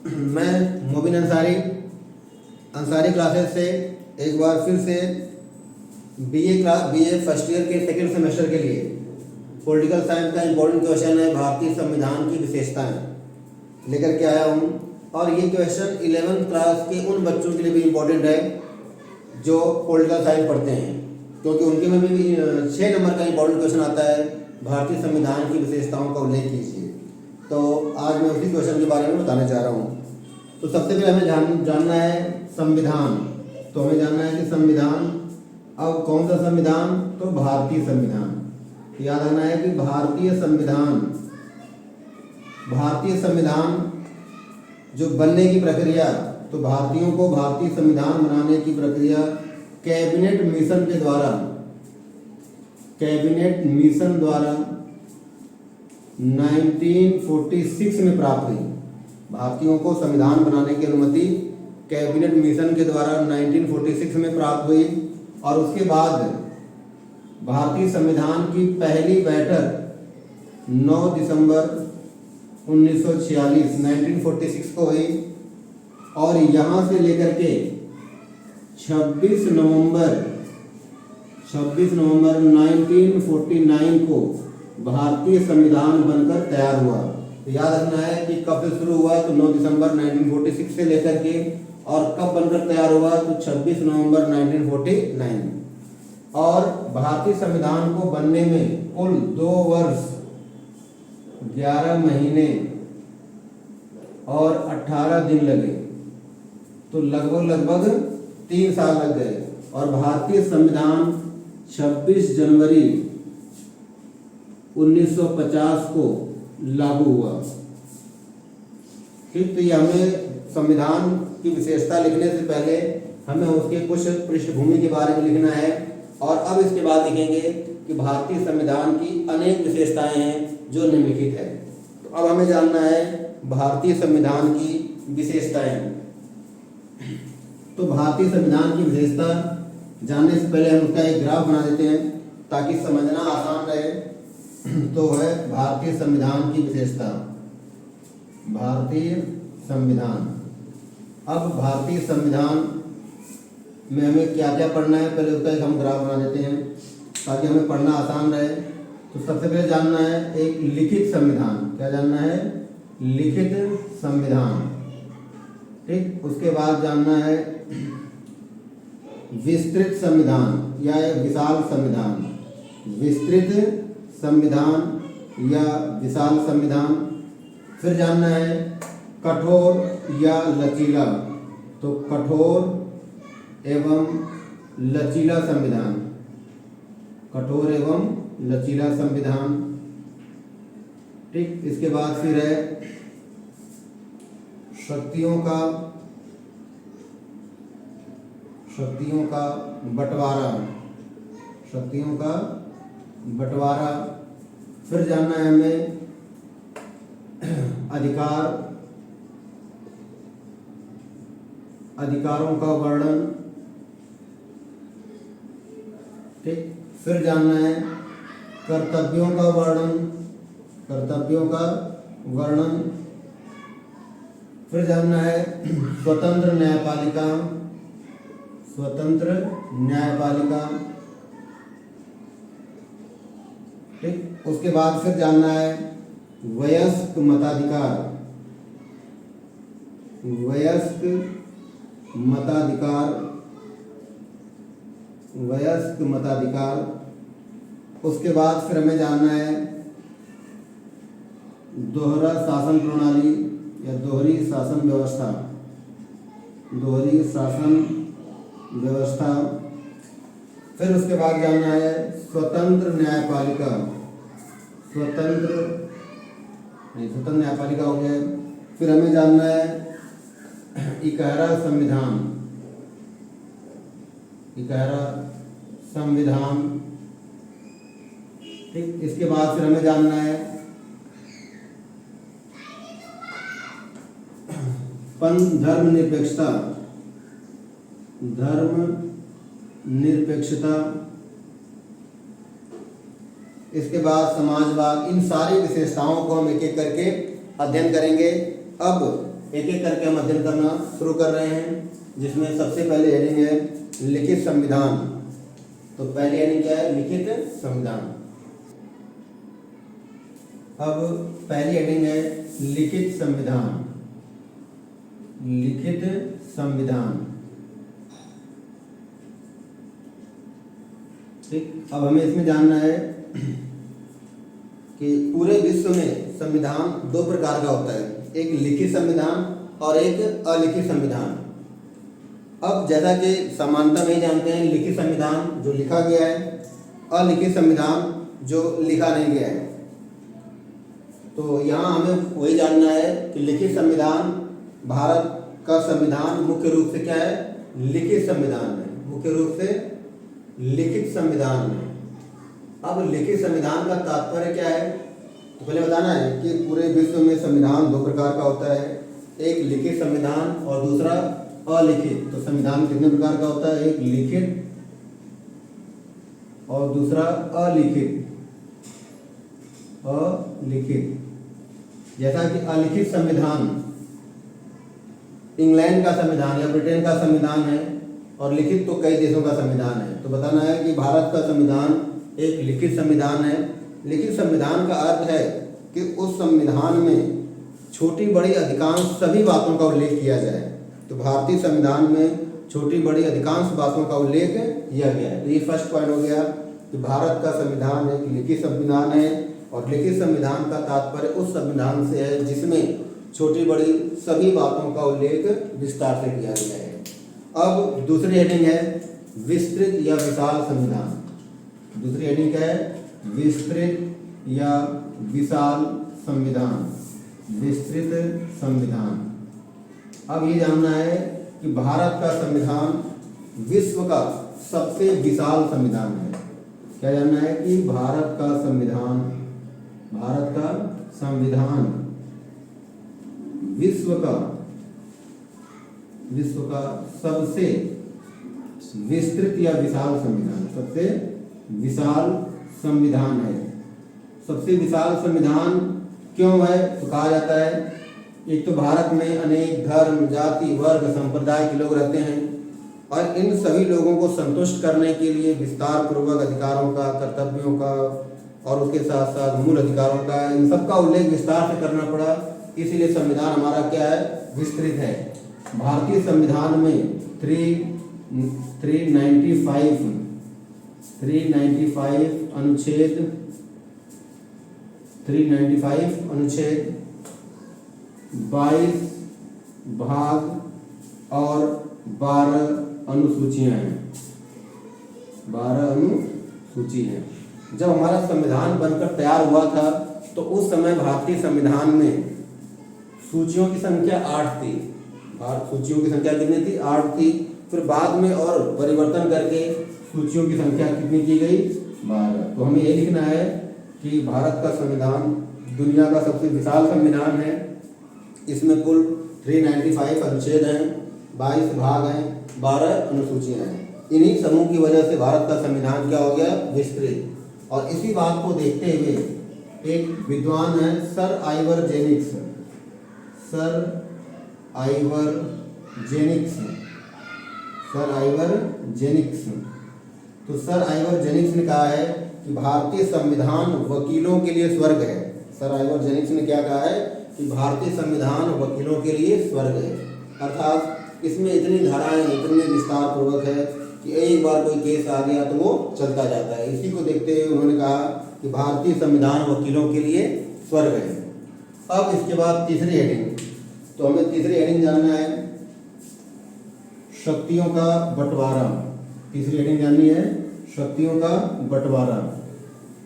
मैं मोबिन अंसारी अंसारी क्लासेस से एक बार फिर से बीए फर्स्ट ईयर के सेकंड सेमेस्टर के लिए पॉलिटिकल साइंस का इम्पोर्टेंट क्वेश्चन है भारतीय संविधान की विशेषताएं लेकर के आया हूँ। और ये क्वेश्चन 11th क्लास के उन बच्चों के लिए भी इम्पोर्टेंट है जो पॉलिटिकल साइंस पढ़ते हैं, क्योंकि उनके में भी 6 नंबर का इम्पोर्टेंट क्वेश्चन आता है, भारतीय संविधान की विशेषताओं का उल्लेख कीजिए। तो आज मैं उसी क्वेश्चन के बारे में बताने जा रहा हूँ। तो सबसे पहले हमें जानना है संविधान। तो हमें जानना है कि संविधान, अब कौन सा संविधान? तो भारतीय संविधान। तो याद रखना है कि भारतीय संविधान जो बनने की प्रक्रिया, तो भारतीयों को भारतीय संविधान बनाने की प्रक्रिया कैबिनेट मिशन द्वारा 1946 में प्राप्त हुई। भारतीयों को संविधान बनाने की अनुमति कैबिनेट मिशन के द्वारा 1946 में प्राप्त हुई। और उसके बाद भारतीय संविधान की पहली बैठक 9 दिसंबर 1946 को हुई। और यहाँ से लेकर के 26 नवंबर 1949 को भारतीय संविधान बनकर तैयार हुआ। तो याद रखना है कि कब से शुरू हुआ, तो 9 दिसंबर 1946 से लेकर के, और कब बनकर तैयार हुआ, तो 26 नवंबर 1949। और भारतीय संविधान को बनने में कुल 2 वर्ष 11 महीने और 18 दिन लगे, तो लगभग 3 साल लग गए। और भारतीय संविधान 26 जनवरी 1950 को लागू हुआ। ठीक, तो ये हमें संविधान की विशेषता लिखने से पहले हमें उसके कुछ पृष्ठभूमि के बारे में लिखना है। और अब इसके बाद लिखेंगे कि भारतीय संविधान की अनेक विशेषताएं हैं जो निम्नलिखित है। तो अब हमें जानना है भारतीय संविधान की विशेषताएं। तो भारतीय संविधान की विशेषता जानने से पहले हम उसका एक ग्राफ बना देते हैं ताकि समझना आसान रहे। तो है भारतीय संविधान की विशेषता, भारतीय संविधान। अब भारतीय संविधान में हमें क्या क्या पढ़ना है, पहले उसका एक हम ग्राफ बना देते हैं ताकि हमें पढ़ना आसान रहे। तो सबसे पहले जानना है एक लिखित संविधान। क्या जानना है? लिखित संविधान। ठीक, उसके बाद जानना है विस्तृत संविधान या विशाल संविधान। विस्तृत संविधान या विशाल संविधान। फिर जानना है कठोर या लचीला। तो कठोर एवं लचीला संविधान। कठोर एवं लचीला संविधान। ठीक, इसके बाद फिर है शक्तियों का बंटवारा। फिर जानना है हमें अधिकारों का वर्णन। ठीक, फिर जानना है कर्तव्यों का वर्णन। फिर जानना है स्वतंत्र न्यायपालिका। ठीक, उसके बाद फिर जानना है वयस्क मताधिकार। उसके बाद फिर हमें जानना है दोहरा शासन प्रणाली या दोहरी शासन व्यवस्था। फिर उसके बाद जानना है स्वतंत्र न्यायपालिका हो गया। फिर हमें जानना है इकहरा संविधान। ठीक, इसके बाद फिर हमें जानना है धर्मनिरपेक्षता। इसके बाद समाजवाद। इन सारी विशेषताओं को हम एक एक करके अध्ययन करेंगे। अब एक एक करके हम अध्ययन करना शुरू कर रहे हैं, जिसमें सबसे पहले हेडिंग है लिखित संविधान। तो पहली हेडिंग क्या है? लिखित संविधान। अब पहली हेडिंग है लिखित संविधान। लिखित संविधान, ठीक। अब हमें इसमें जानना है कि पूरे विश्व में संविधान दो प्रकार का होता है, एक लिखित संविधान और एक अलिखित संविधान। अब जैसा कि समानता में ही जानते हैं, लिखित संविधान जो लिखा गया है, अलिखित संविधान जो लिखा नहीं गया है। तो यहाँ हमें वही जानना है कि लिखित संविधान, भारत का संविधान मुख्य रूप से क्या है? लिखित संविधान है, मुख्य रूप से लिखित संविधान है। अब लिखित संविधान का तात्पर्य क्या है? तो पहले बताना है कि पूरे विश्व में संविधान दो प्रकार का होता है, एक लिखित संविधान और दूसरा अलिखित। तो संविधान कितने प्रकार का होता है? एक लिखित और दूसरा अलिखित। अलिखित, जैसा कि अलिखित संविधान इंग्लैंड का संविधान या ब्रिटेन का संविधान है, और लिखित तो कई देशों का संविधान है। तो बताना है कि भारत का संविधान एक लिखित संविधान है। लिखित संविधान का अर्थ है कि उस संविधान में छोटी बड़ी अधिकांश सभी बातों का उल्लेख किया जाए। तो भारतीय संविधान में छोटी बड़ी अधिकांश बातों का उल्लेख किया गया है। तो ये फर्स्ट पॉइंट हो गया कि भारत का संविधान एक लिखित संविधान है, और लिखित संविधान का तात्पर्य उस संविधान से है जिसमें छोटी बड़ी सभी बातों का उल्लेख विस्तार से किया गया है। अब दूसरी हेडिंग है विस्तृत या विशाल संविधान। दूसरी हेडिंग क्या है? विस्तृत या विशाल संविधान। विस्तृत संविधान। अब ये जानना है कि भारत का संविधान विश्व का सबसे विशाल संविधान है। क्या जानना है? कि भारत का संविधान विश्व का सबसे विस्तृत या विशाल संविधान, सबसे विशाल संविधान है। सबसे विशाल संविधान क्यों है? तो कहा जाता है एक तो भारत में अनेक धर्म, जाति, वर्ग, संप्रदाय के लोग रहते हैं, और इन सभी लोगों को संतुष्ट करने के लिए विस्तार पूर्वक अधिकारों का, कर्तव्यों का और उसके साथ साथ मूल अधिकारों का, इन सब का उल्लेख विस्तार से करना पड़ा। इसीलिए संविधान हमारा क्या है? विस्तृत है। भारतीय संविधान में 395 अनुच्छेद 22 भाग और 12 अनुसूचियां हैं। 12 अनुसूची हैं। जब हमारा संविधान बनकर तैयार हुआ था तो उस समय भारतीय संविधान में सूचियों की संख्या 8 थी। सूचियों की संख्या कितनी थी? 8 थी। फिर बाद में और परिवर्तन करके सूचियों की संख्या कितनी की गई? 12। तो हमें ये लिखना है कि भारत का संविधान दुनिया का सबसे विशाल संविधान है। इसमें कुल 395 अनुच्छेद हैं, 22 भाग हैं, 12 अनुसूचियां हैं। इन्हीं समूह की वजह से भारत का संविधान क्या हो गया? विस्तृत। और इसी बात को देखते हुए एक विद्वान है सर आइवर जेनिक्स। तो सर आइवर जेनिक्स ने कहा है कि भारतीय संविधान वकीलों के लिए स्वर्ग है। सर आइवर जेनिक्स ने क्या कहा है? कि भारतीय संविधान वकीलों के लिए स्वर्ग है। अर्थात इसमें इतनी धाराएं, इतने विस्तार पूर्वक है कि एक बार कोई केस आ गया तो वो चलता जाता है। इसी को देखते हुए उन्होंने कहा कि भारतीय संविधान वकीलों के लिए स्वर्ग है। अब इसके बाद तीसरी हेडिंग, तो हमें तीसरी हेडिंग जानना है शक्तियों का बंटवारा। तीसरी हेडिंग जाननी है शक्तियों का बंटवारा।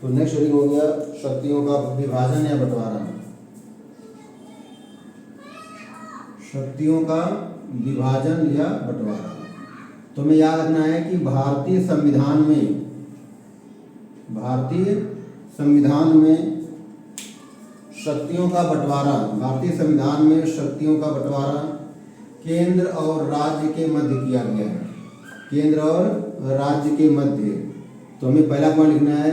तो नेक्स्ट हेडिंग हो गया शक्तियों का विभाजन या बंटवारा। शक्तियों का विभाजन या बंटवारा। तो हमें याद रखना है कि भारतीय संविधान में शक्तियों का बंटवारा, भारतीय संविधान में शक्तियों का बंटवारा केंद्र और राज्य के मध्य किया गया है। केंद्र और राज्य के मध्य। तो हमें पहला पॉइंट लिखना है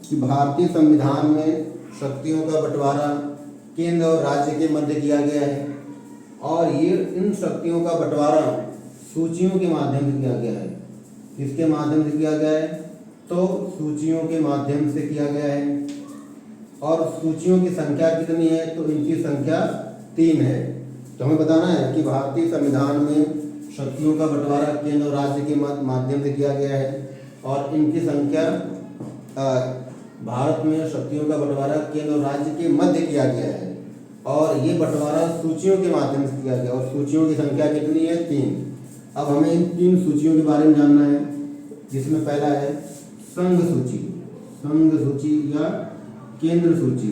कि भारतीय संविधान में शक्तियों का बंटवारा केंद्र और राज्य के मध्य किया गया है। और ये इन शक्तियों का बंटवारा सूचियों के माध्यम से किया गया है। किसके माध्यम से किया गया है? तो सूचियों के माध्यम से किया गया है। और सूचियों की संख्या कितनी है? तो इनकी संख्या 3 है। तो हमें बताना है कि भारतीय संविधान में शक्तियों का बंटवारा केंद्र और राज्य के माध्यम से किया गया है और इनकी संख्या भारत में शक्तियों का बंटवारा केंद्र और राज्य के मध्य किया गया है और ये बंटवारा सूचियों के माध्यम से किया गया और सूचियों की संख्या कितनी है? 3। अब हमें इन 3 सूचियों के बारे में जानना है, जिसमें पहला है संघ सूची। संघ सूची या केंद्र सूची।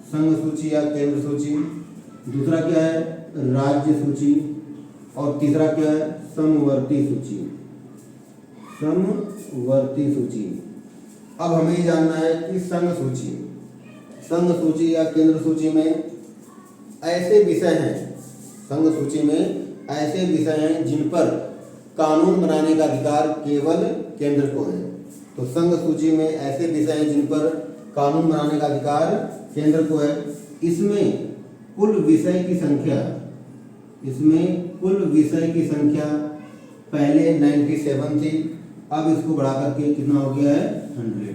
संघ सूची या केंद्र सूची। दूसरा क्या है? राज्य सूची। और तीसरा क्या है? समवर्ती सूची। समवर्ती सूची। अब हमें ये जानना है कि संघ सूची, संघ सूची या केंद्र सूची में ऐसे विषय हैं, संघ सूची में ऐसे विषय हैं जिन पर कानून बनाने का अधिकार केवल केंद्र को है। तो संघ सूची में ऐसे विषय हैं जिन पर कानून बनाने का अधिकार केंद्र को है। इसमें कुल विषय की संख्या, इसमें कुल विषय की संख्या पहले 97 थी, अब इसको बढ़ा करके कितना हो गया है? 100।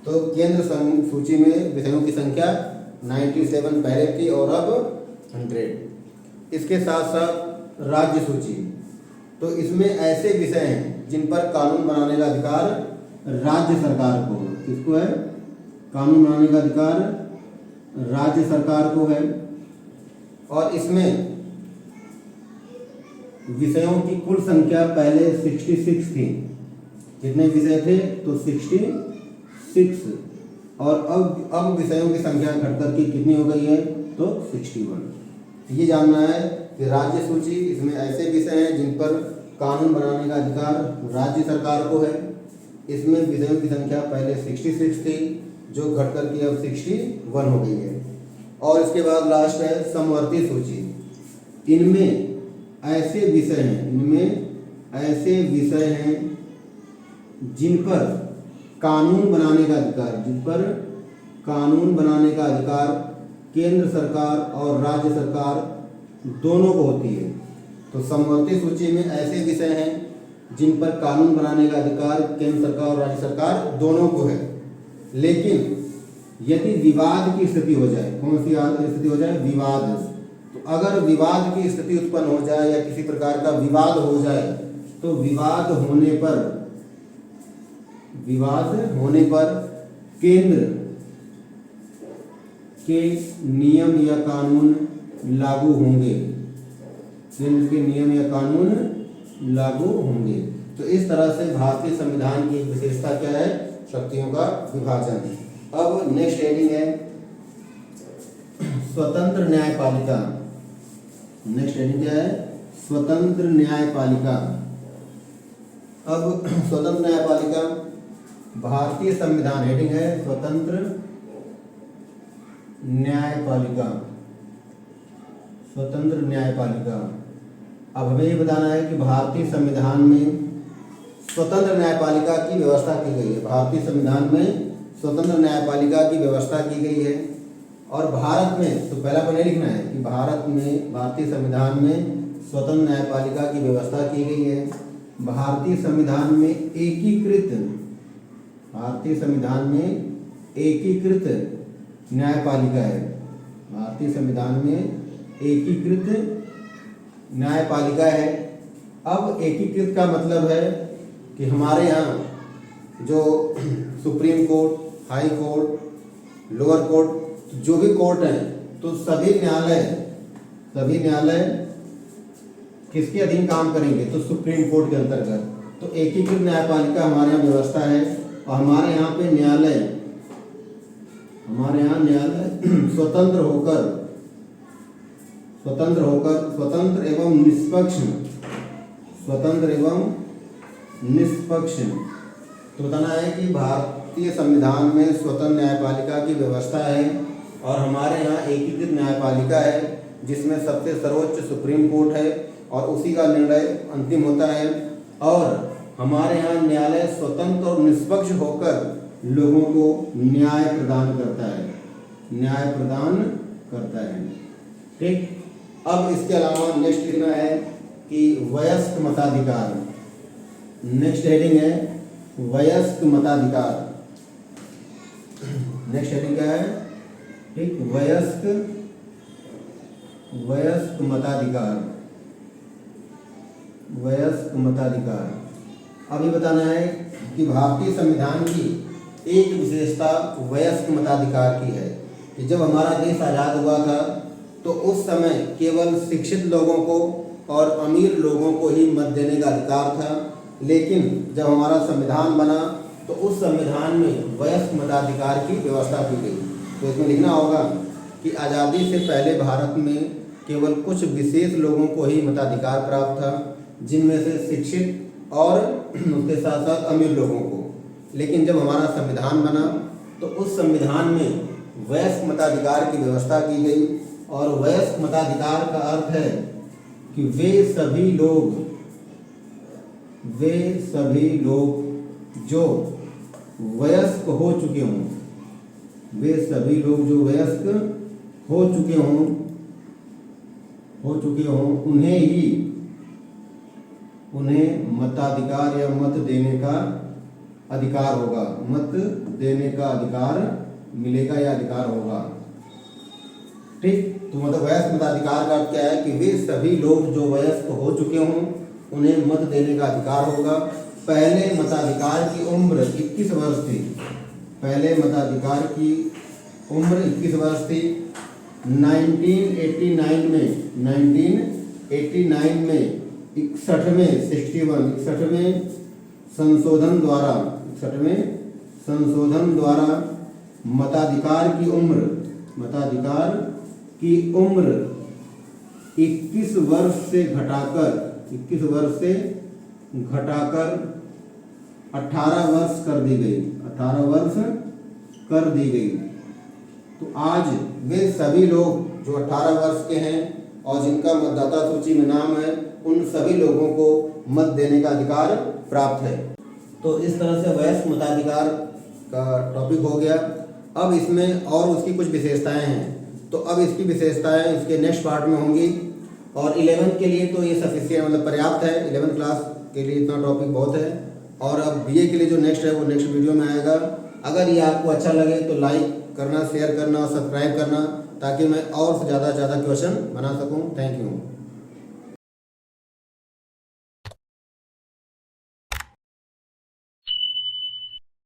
तो केंद्र सूची में विषयों की संख्या 97 पहले थी और अब 100। इसके साथ साथ राज्य सूची, तो इसमें ऐसे विषय हैं जिन पर कानून बनाने का अधिकार राज्य सरकार को, किसको है? कानून बनाने का अधिकार राज्य सरकार को है। और इसमें विषयों की कुल संख्या पहले 66 थी। कितने विषय थे? तो 66। और अब विषयों की संख्या घट करके कितनी हो गई है? तो 61। ये जानना है कि राज्य सूची, इसमें ऐसे विषय हैं जिन पर कानून बनाने का अधिकार राज्य सरकार को है। इसमें विषयों की संख्या पहले 66 थी जो घट करके अब 61 हो गई है। और इसके बाद लास्ट है समवर्ती सूची। इनमें ऐसे विषय हैं, इनमें ऐसे विषय हैं जिन पर कानून बनाने का अधिकार, जिन पर कानून बनाने का अधिकार केंद्र सरकार और राज्य सरकार दोनों को होती है। तो समवर्ती सूची में ऐसे विषय हैं जिन पर कानून बनाने का अधिकार केंद्र सरकार और राज्य सरकार दोनों को है। लेकिन यदि विवाद की स्थिति हो जाए, कौन सी स्थिति हो जाए? विवाद। तो अगर विवाद की स्थिति उत्पन्न हो जाए या किसी प्रकार का विवाद हो जाए तो विवाद होने पर केंद्र के नियम या कानून लागू होंगे। केंद्र के नियम या कानून लागू होंगे। तो इस तरह से भारतीय संविधान की विशेषता क्या है? शक्तियों का विभाजन। अब नेक्स्ट हेडिंग है स्वतंत्र न्यायपालिका। नेक्स्ट हेडिंग क्या है? स्वतंत्र न्यायपालिका। अब स्वतंत्र न्यायपालिका भारतीय संविधान, हेडिंग है स्वतंत्र न्यायपालिका। स्वतंत्र न्यायपालिका। अब हमें ये बताना है कि भारतीय संविधान में स्वतंत्र न्यायपालिका की व्यवस्था की गई है। भारतीय संविधान में स्वतंत्र न्यायपालिका की व्यवस्था की गई है। और भारत में, तो पहला पहले लिखना है कि भारत में, भारतीय संविधान में स्वतंत्र न्यायपालिका की व्यवस्था की गई है। भारतीय संविधान में एकीकृत, भारतीय संविधान में एकीकृत न्यायपालिका है। भारतीय संविधान में एकीकृत न्यायपालिका है। अब एकीकृत का मतलब है कि हमारे यहाँ जो supreme court, high court, lower court, जो भी कोर्ट हैं, तो सभी न्यायालय किसके अधीन काम करेंगे? तो सुप्रीम कोर्ट के अंतर्गत। तो एकीकृत न्यायपालिका हमारे यहाँ व्यवस्था है। और हमारे यहाँ पे न्यायालय स्वतंत्र एवं निष्पक्ष। तो बताना है कि भारतीय संविधान में स्वतंत्र न्यायपालिका की व्यवस्था है और हमारे यहाँ एकीकृत न्यायपालिका है जिसमें सबसे सर्वोच्च सुप्रीम कोर्ट है और उसी का निर्णय अंतिम होता है। और हमारे यहाँ न्यायालय स्वतंत्र और निष्पक्ष होकर लोगों को न्याय प्रदान करता है। ठीक। अब इसके अलावा नेक्स्ट लिखना है कि वयस्क मताधिकार। नेक्स्ट हेडिंग है वयस्क मताधिकार। नेक्स्ट हेडिंग क्या है? ठीक, वयस्क मताधिकार। वयस्क मताधिकार। अभी बताना है कि भारतीय संविधान की एक विशेषता वयस्क मताधिकार की है कि जब हमारा देश आज़ाद हुआ था तो उस समय केवल शिक्षित लोगों को और अमीर लोगों को ही मत देने का अधिकार था, लेकिन जब हमारा संविधान बना तो उस संविधान में वयस्क मताधिकार की व्यवस्था की गई। तो इसमें लिखना होगा कि आज़ादी से पहले भारत में केवल कुछ विशेष लोगों को ही मताधिकार प्राप्त था, जिनमें से शिक्षित और उसके साथ साथ अमीर लोगों को। लेकिन जब हमारा संविधान बना तो उस संविधान में वयस्क मताधिकार की व्यवस्था की गई, और वयस्क मताधिकार का अर्थ है कि वे सभी लोग जो वयस्क हो चुके हों, वे सभी लोग जो वयस्क हो चुके हों उन्हें मताधिकार या मत देने का अधिकार होगा, मत देने का अधिकार मिलेगा या अधिकार होगा। ठीक, तो मतलब वयस्क मताधिकार का अर्थ क्या है कि वे सभी लोग जो वयस्क हो चुके हों उन्हें मत देने का अधिकार होगा। पहले मताधिकार की उम्र 21 वर्ष थी। पहले मताधिकार की उम्र 21 वर्ष थी। 1989 में 61वें संशोधन द्वारा मताधिकार की उम्र 21 वर्ष से घटाकर 18 वर्ष कर दी गई। 18 वर्ष कर दी गई। तो आज वे सभी लोग जो 18 वर्ष के हैं और जिनका मतदाता सूची में नाम है, उन सभी लोगों को मत देने का अधिकार प्राप्त है। तो इस तरह से वयस्क मताधिकार का टॉपिक हो गया। अब इसमें और उसकी कुछ विशेषताएं हैं, तो अब इसकी विशेषताएं इसके नेक्स्ट पार्ट में होंगी। और 11th के लिए तो ये सफिशिएंट मतलब पर्याप्त है। 11th क्लास के लिए इतना टॉपिक बहुत है। और अब BA के लिए जो नेक्स्ट है वो नेक्स्ट वीडियो में आएगा। अगर ये आपको अच्छा लगे तो लाइक करना, शेयर करना और सब्सक्राइब करना, ताकि मैं और से ज़्यादा क्वेश्चन बना सकूँ। Thank you.